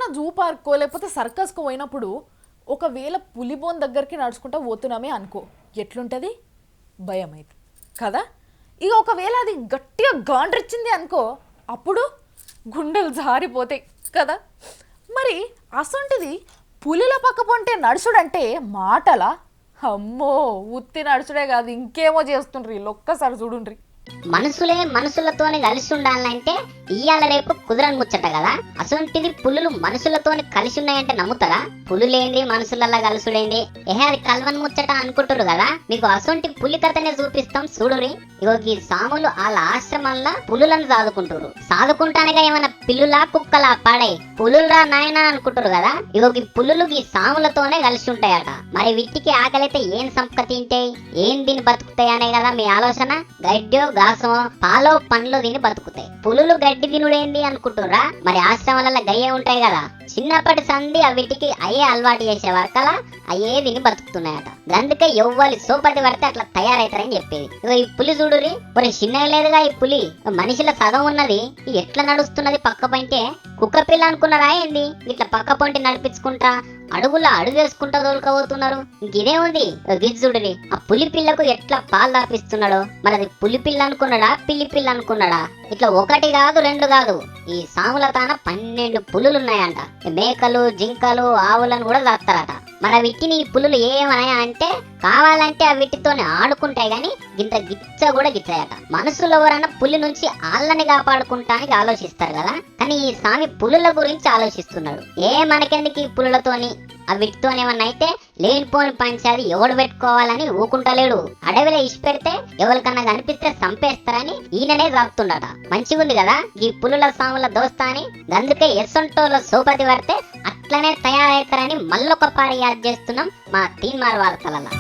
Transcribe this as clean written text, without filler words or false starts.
ఎక్కడన్నా జూ పార్కో లేకపోతే సర్కస్కో పోయినప్పుడు ఒకవేళ పులిబోన్ దగ్గరికి నడుచుకుంటా పోతున్నామే అనుకో, ఎట్లుంటుంది? భయం అయితే కదా. ఇక ఒకవేళ అది గట్టిగా గాండ్రిచ్చింది అనుకో, అప్పుడు గుండెలు జారిపోతాయి కదా. మరి అసొంటిది పులిల పక్క పొంటే నడుచుడంటే మాటలా? అమ్మో, ఉత్తి నడుచుడే కాదు ఇంకేమో చేస్తుండ్రి వీళ్ళు, ఒక్కసారి చూడుండ్రి. మనుషులే మనుషులతోని కలిసి ఉండాలంటే ఇయ్యాల రేపు కుదరని ముచ్చట కదా. అసొంటిది పులులు మనుషులతోని కలిసి ఉన్నాయంటే నమ్ముతారా? పులులేంది మనుషులలా కలుసుడేంది, అది కల్వన్ ముచ్చట అనుకుంటారు కదా. మీకు అసొంటి పులి కథనే చూపిస్తాం చూడురి. ఇగో ఈ సాములు వాళ్ళ ఆశ్రమంలో పులులను సాదుకుంటారు. సాదుకుంటానగా ఏమన్నా పిల్లులా కుక్కలా పాడై పులులురా నాయనా అనుకుంటారు కదా. ఇగో ఈ పులులు ఈ సాములతోనే కలిసి ఉంటాయట. మరి వీటికి ఆకలితే ఏం సంపక తింటాయి, ఏం తిని బతుకుతాయి అనే కదా మీ ఆలోచన. గడ్డో గాసమో పాలో పండ్లు తిని బతుకుతాయి. పులులు గడ్డి తినుడేంది అనుకుంటురా? మరి ఆశ్రమాలలో గయ్యే ఉంటాయి కదా. చిన్నప్పటి సంధి వీటికి అయ్యే అలవాటు చేసే వరకలా అయ్యే తిని బతుకుతున్నాయట. అందుకే ఎవ్వరి సోపతి పడితే అట్లా తయారవుతారని చెప్పేది. ఈ పులి చూడురి, మరి చిన్నగా లేదుగా ఈ పులి, మనిషిలో సగం ఉన్నది. ఎట్లా నడుస్తున్నది పక్క పంటే కుక్క పిల్ల అనుకున్నారా ఏంది? ఇట్లా పక్క పంటి నడిపించుకుంటా అడుగులో అడుగు వేసుకుంటా తోలుకపోతున్నారు. ఇంకిదే ఉంది గిజ్జుడిని. ఆ పులి పిల్లకు ఎట్లా పాలు తాపిస్తున్నాడో. మరి అది పులి పిల్ల అనుకున్నాడా పిల్లి పిల్ల అనుకున్నాడా? ఇట్లా ఒకటి కాదు రెండు కాదు, ఈ సాముల తాన 12 పులులున్నాయంట. మేకలు జింకలు ఆవులను కూడా దాస్తారట. మరి వీటిని ఈ పులులు ఏమన్నాయా అంటే కావాలంటే ఆ వీటితోనే ఆడుకుంటాయి గాని గింత గిచ్చ కూడా గిచ్చాయట. మనుషులు ఎవరన్నా పులి నుంచి ఆళ్ళని కాపాడుకుంటానికి ఆలోచిస్తారు కదా, కానీ ఈ స్వామి పులుల గురించి ఆలోచిస్తున్నాడు. మనకెందుకు ఈ పులులతోని వీటితోనేమన్నా అయితే లేనిపోని పంచాది ఎవడు పెట్టుకోవాలని ఊకుంటలేడు. అడవిలో ఇసి పెడితే ఎవరికన్నా కనిపిస్తే చంపేస్తారని ఈయననే రాపుతుండట. మంచిగుంది కదా ఈ పులుల సాముల దోస్తా అని. అందుకే ఎస్సొంటోలో సోపతి పడితే అట్లనే తయారవుతారని మళ్ళొక పారి యాద్ చేస్తున్నాం మా తీన్మార్ వార్తలలో.